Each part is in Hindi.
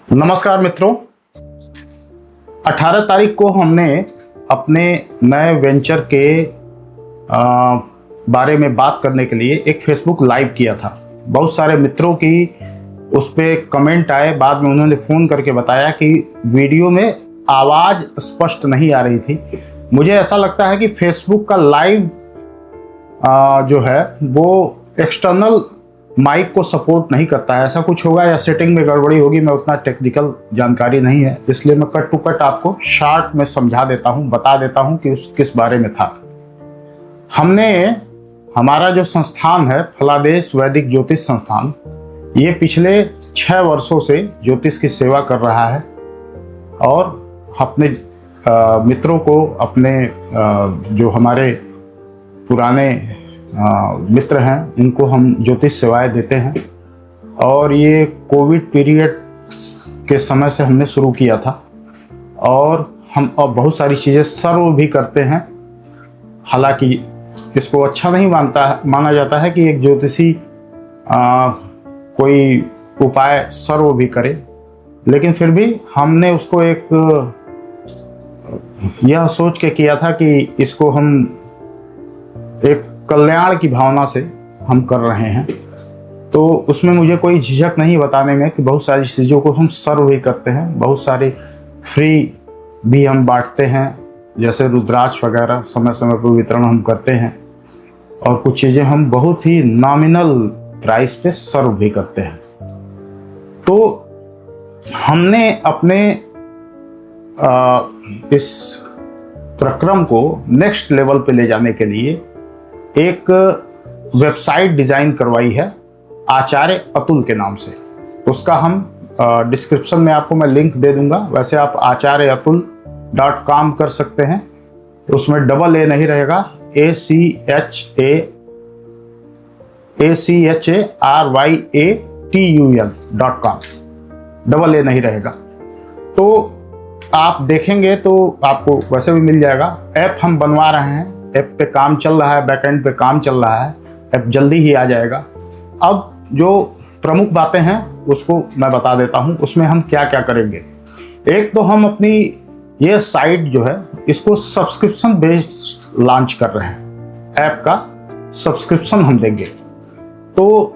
नमस्कार मित्रों, 18 तारीख को हमने अपने नए वेंचर के बारे में बात करने के लिए एक फेसबुक लाइव किया था। बहुत सारे मित्रों की उस पर कमेंट आए, बाद में उन्होंने फ़ोन करके बताया कि वीडियो में आवाज़ स्पष्ट नहीं आ रही थी। मुझे ऐसा लगता है कि फेसबुक का लाइव जो है वो एक्सटर्नल माइक को सपोर्ट नहीं करता है। ऐसा कुछ होगा या सेटिंग में गड़बड़ी होगी, मैं उतना टेक्निकल जानकारी नहीं है, इसलिए मैं कट टू कट आपको शॉर्ट में समझा देता हूं, बता देता हूं कि उस किस बारे में था। हमारा जो संस्थान है फलादेश वैदिक ज्योतिष संस्थान, ये पिछले 6 वर्षों से ज्योतिष की सेवा कर रहा है और अपने मित्रों को, अपने जो हमारे पुराने मित्र हैं उनको हम ज्योतिष सेवाएं देते हैं। और ये कोविड पीरियड के समय से हमने शुरू किया था और हम अब बहुत सारी चीज़ें सर्व भी करते हैं। हालांकि इसको अच्छा नहीं माना जाता है कि एक ज्योतिषी कोई उपाय सर्व भी करे, लेकिन फिर भी हमने उसको एक यह सोच के किया था कि इसको हम एक कल्याण की भावना से हम कर रहे हैं। तो उसमें मुझे कोई झिझक नहीं बताने में कि बहुत सारी चीज़ों को हम सर्व भी करते हैं, बहुत सारी फ्री भी हम बांटते हैं, जैसे रुद्राक्ष वगैरह समय समय पर वितरण हम करते हैं, और कुछ चीज़ें हम बहुत ही नॉमिनल प्राइस पे सर्व भी करते हैं। तो हमने अपने इस प्रक्रम को नेक्स्ट लेवल पे ले जाने के लिए एक वेबसाइट डिज़ाइन करवाई है आचार्य अतुल के नाम से। उसका हम डिस्क्रिप्शन में आपको मैं लिंक दे दूंगा। वैसे आप acharyaatul.com कर सकते हैं, उसमें डबल ए नहीं रहेगा, ACHARYATUL.com, डबल ए नहीं रहेगा। तो आप देखेंगे तो आपको वैसे भी मिल जाएगा। ऐप हम बनवा रहे हैं, ऐप पे काम चल रहा है, बैकएंड पे काम चल रहा है, ऐप जल्दी ही आ जाएगा। अब जो प्रमुख बातें हैं उसको मैं बता देता हूं, उसमें हम क्या क्या करेंगे। एक तो हम अपनी ये साइट जो है इसको सब्सक्रिप्शन बेस्ड लॉन्च कर रहे हैं। ऐप का सब्सक्रिप्शन हम देंगे। तो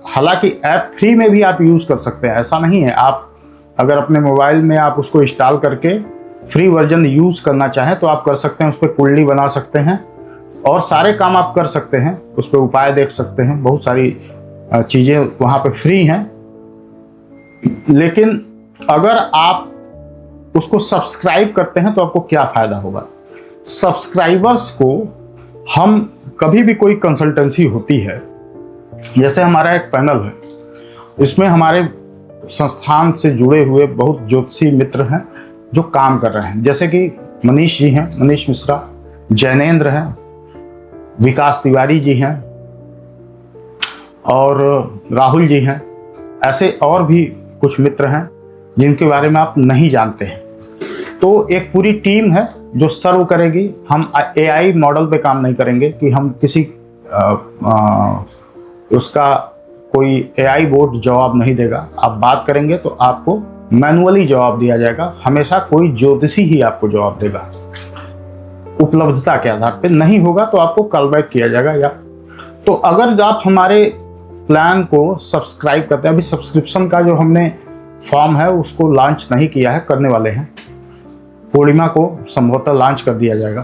हालांकि ऐप फ्री में भी आप यूज़ कर सकते हैं, ऐसा नहीं है। आप अगर अपने मोबाइल में आप उसको इंस्टॉल करके फ्री वर्जन यूज़ करना चाहें तो आप कर सकते हैं। उस पर कुंडली बना सकते हैं और सारे काम आप कर सकते हैं, उस पर उपाय देख सकते हैं, बहुत सारी चीज़ें वहाँ पे फ्री हैं। लेकिन अगर आप उसको सब्सक्राइब करते हैं तो आपको क्या फ़ायदा होगा। सब्सक्राइबर्स को हम कभी भी कोई कंसल्टेंसी होती है, जैसे हमारा एक पैनल है, इसमें हमारे संस्थान से जुड़े हुए बहुत ज्योतिषी मित्र हैं जो काम कर रहे हैं, जैसे कि मनीष जी हैं, मनीष मिश्रा, जैनेंद्र हैं, विकास तिवारी जी हैं और राहुल जी हैं। ऐसे और भी कुछ मित्र हैं जिनके बारे में आप नहीं जानते हैं। तो एक पूरी टीम है जो सर्व करेगी। हम AI मॉडल पे काम नहीं करेंगे कि हम किसी उसका कोई AI बोर्ड जवाब नहीं देगा। आप बात करेंगे तो आपको मैनुअली जवाब दिया जाएगा। हमेशा कोई ज्योतिषी ही आपको जवाब देगा, उपलब्धता के आधार पे। नहीं होगा तो आपको कॉल बैक किया जाएगा। या तो अगर आप हमारे प्लान को सब्सक्राइब करते हैं, अभी सब्सक्रिप्शन का जो हमने फॉर्म है उसको लॉन्च नहीं किया है, करने वाले हैं, पूर्णिमा को संभवतः लॉन्च कर दिया जाएगा।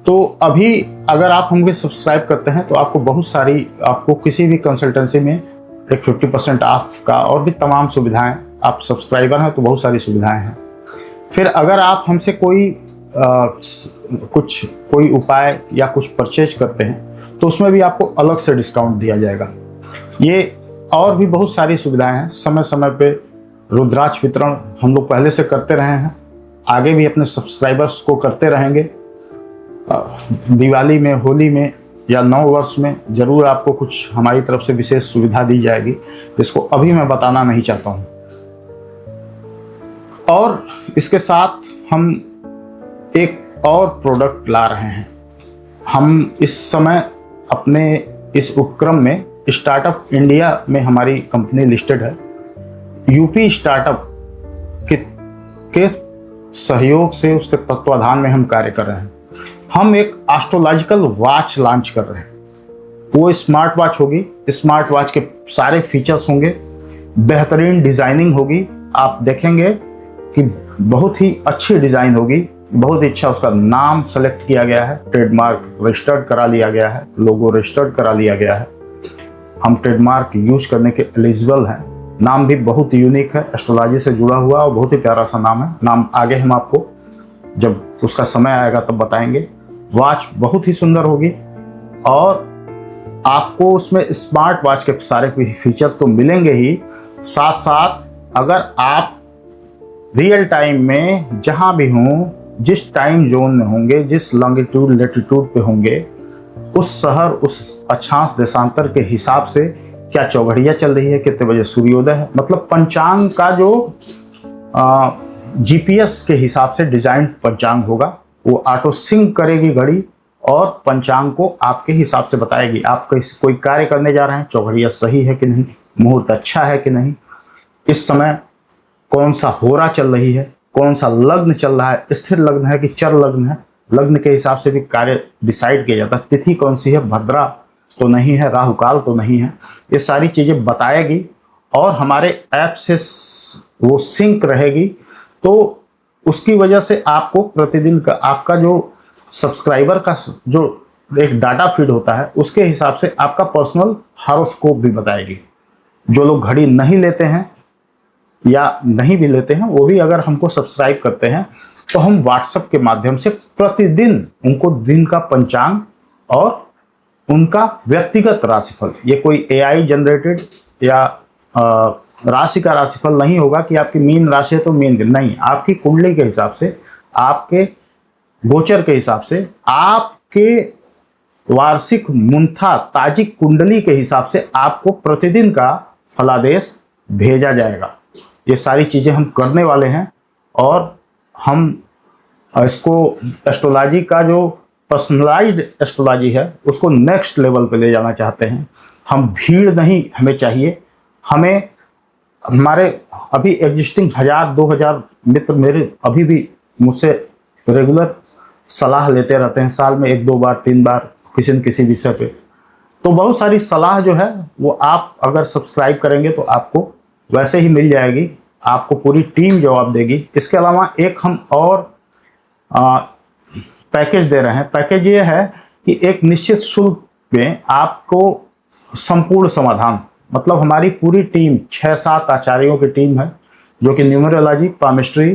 तो अभी अगर आप हमको सब्सक्राइब करते हैं तो आपको बहुत सारी, आपको किसी भी कंसल्टेंसी में एक 50% ऑफ का और भी तमाम सुविधाएं, आप सब्सक्राइबर हैं तो बहुत सारी सुविधाएं हैं। फिर अगर आप हमसे कोई उपाय या कुछ परचेज करते हैं तो उसमें भी आपको अलग से डिस्काउंट दिया जाएगा। ये और भी बहुत सारी सुविधाएं हैं। समय समय पे रुद्राक्ष वितरण हम लोग पहले से करते रहे हैं, आगे भी अपने सब्सक्राइबर्स को करते रहेंगे। दिवाली में, होली में या नव वर्ष में ज़रूर आपको कुछ हमारी तरफ से विशेष सुविधा दी जाएगी, जिसको अभी मैं बताना नहीं चाहता हूँ। और इसके साथ हम एक और प्रोडक्ट ला रहे हैं। हम इस समय अपने इस उपक्रम में स्टार्टअप इंडिया में हमारी कंपनी लिस्टेड है। यूपी स्टार्टअप के सहयोग से, उसके तत्वाधान में हम कार्य कर रहे हैं। हम एक एस्ट्रोलॉजिकल वॉच लॉन्च कर रहे हैं। वो स्मार्ट वॉच होगी, स्मार्ट वॉच के सारे फीचर्स होंगे, बेहतरीन डिज़ाइनिंग होगी। आप देखेंगे कि बहुत ही अच्छी डिज़ाइन होगी, बहुत ही अच्छा। उसका नाम सेलेक्ट किया गया है, ट्रेडमार्क रजिस्टर्ड करा लिया गया है, लोगो रजिस्टर्ड करा लिया गया है। हम ट्रेडमार्क यूज करने के एलिजिबल हैं। नाम भी बहुत यूनिक है, एस्ट्रोलॉजी से जुड़ा हुआ और बहुत ही प्यारा सा नाम है। नाम आगे हम आपको जब उसका समय आएगा तब बताएंगे। वॉच बहुत ही सुंदर होगी और आपको उसमें स्मार्ट वॉच के सारे फीचर तो मिलेंगे ही, साथ साथ अगर आप रियल टाइम में जहां भी हों, जिस टाइम जोन में होंगे, जिस लॉन्गिट्यूड लेटीट्यूड पे होंगे, उस शहर, उस अक्षांश देशांतर के हिसाब से क्या चौघड़िया चल रही है, कितने बजे सूर्योदय है, मतलब पंचांग का जो जीपीएस के हिसाब से डिजाइन पंचांग होगा। वो ऑटो सिंक करेगी घड़ी और पंचांग को आपके हिसाब से बताएगी। आप कोई कार्य करने जा रहे हैं, चौघड़िया सही है कि नहीं, मुहूर्त अच्छा है कि नहीं, इस समय कौन सा होरा चल रही है, कौन सा लग्न चल रहा है, स्थिर लग्न है कि चर लग्न है, लग्न के हिसाब से भी कार्य डिसाइड किया जाता है। तिथि कौन सी है, भद्रा तो नहीं है, राहुकाल तो नहीं है, ये सारी चीज़ें बताएगी और हमारे ऐप से वो सिंक रहेगी। तो उसकी वजह से आपको प्रतिदिन का आपका जो सब्सक्राइबर का जो एक डाटा फीड होता है, उसके हिसाब से आपका पर्सनल हॉरोस्कोप भी बताएगी। जो लोग घड़ी नहीं लेते हैं या नहीं भी लेते हैं, वो भी अगर हमको सब्सक्राइब करते हैं तो हम व्हाट्सएप के माध्यम से प्रतिदिन उनको दिन का पंचांग और उनका व्यक्तिगत राशिफल, ये कोई एआई जनरेटेड या राशि का राशिफल नहीं होगा कि आपकी मीन राशि है तो मीन, नहीं, आपकी कुंडली के हिसाब से, आपके गोचर के हिसाब से, आपके वार्षिक मुंथा ताजिक कुंडली के हिसाब से आपको प्रतिदिन का फलादेश भेजा जाएगा। ये सारी चीज़ें हम करने वाले हैं और हम इसको एस्ट्रोलॉजी का जो पर्सनलाइज्ड एस्ट्रोलॉजी है उसको नेक्स्ट लेवल पे ले जाना चाहते हैं। हम भीड़ नहीं हमें चाहिए, हमें हमारे अभी एग्जिस्टिंग 1000-2000 मित्र मेरे अभी भी मुझसे रेगुलर सलाह लेते रहते हैं, साल में 1-2 बार 3 बार किसी न किसी विषय पे। तो बहुत सारी सलाह जो है वो आप अगर सब्सक्राइब करेंगे तो आपको वैसे ही मिल जाएगी, आपको पूरी टीम जवाब देगी। इसके अलावा एक हम और पैकेज दे रहे हैं। पैकेज ये है कि एक निश्चित शुल्क में आपको संपूर्ण समाधान, मतलब हमारी पूरी टीम 6-7 आचार्यों की टीम है जो कि numerology, palmistry,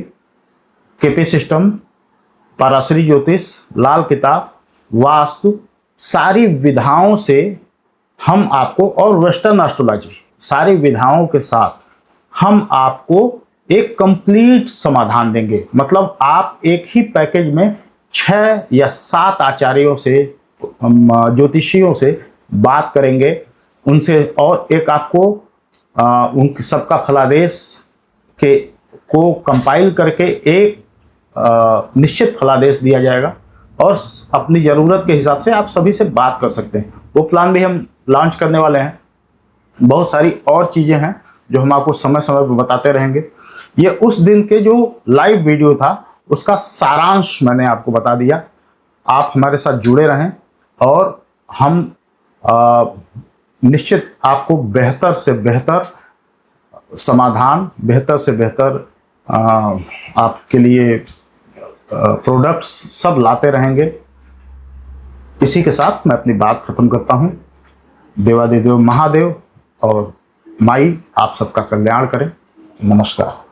KP system, Parashari ज्योतिष, लाल किताब, वास्तु, सारी विधाओं से हम आपको, और वेस्टर्न एस्ट्रोलॉजी, सारी विधाओं के साथ हम आपको एक कंप्लीट समाधान देंगे। मतलब आप एक ही पैकेज में 6 या 7 आचार्यों से, ज्योतिषियों से बात करेंगे उनसे, और एक आपको उन सबका फलादेश को कंपाइल करके एक निश्चित फलादेश दिया जाएगा और अपनी ज़रूरत के हिसाब से आप सभी से बात कर सकते हैं। वो प्लान भी हम लॉन्च करने वाले हैं। बहुत सारी और चीज़ें हैं जो हम आपको समय समय पर बताते रहेंगे। ये उस दिन के जो लाइव वीडियो था उसका सारांश मैंने आपको बता दिया। आप हमारे साथ जुड़े रहें और हम निश्चित आपको बेहतर से बेहतर समाधान, बेहतर से बेहतर आपके लिए प्रोडक्ट्स सब लाते रहेंगे। इसी के साथ मैं अपनी बात खत्म करता हूँ। देवादिदेव महादेव और माई आप सबका कल्याण करें। नमस्कार।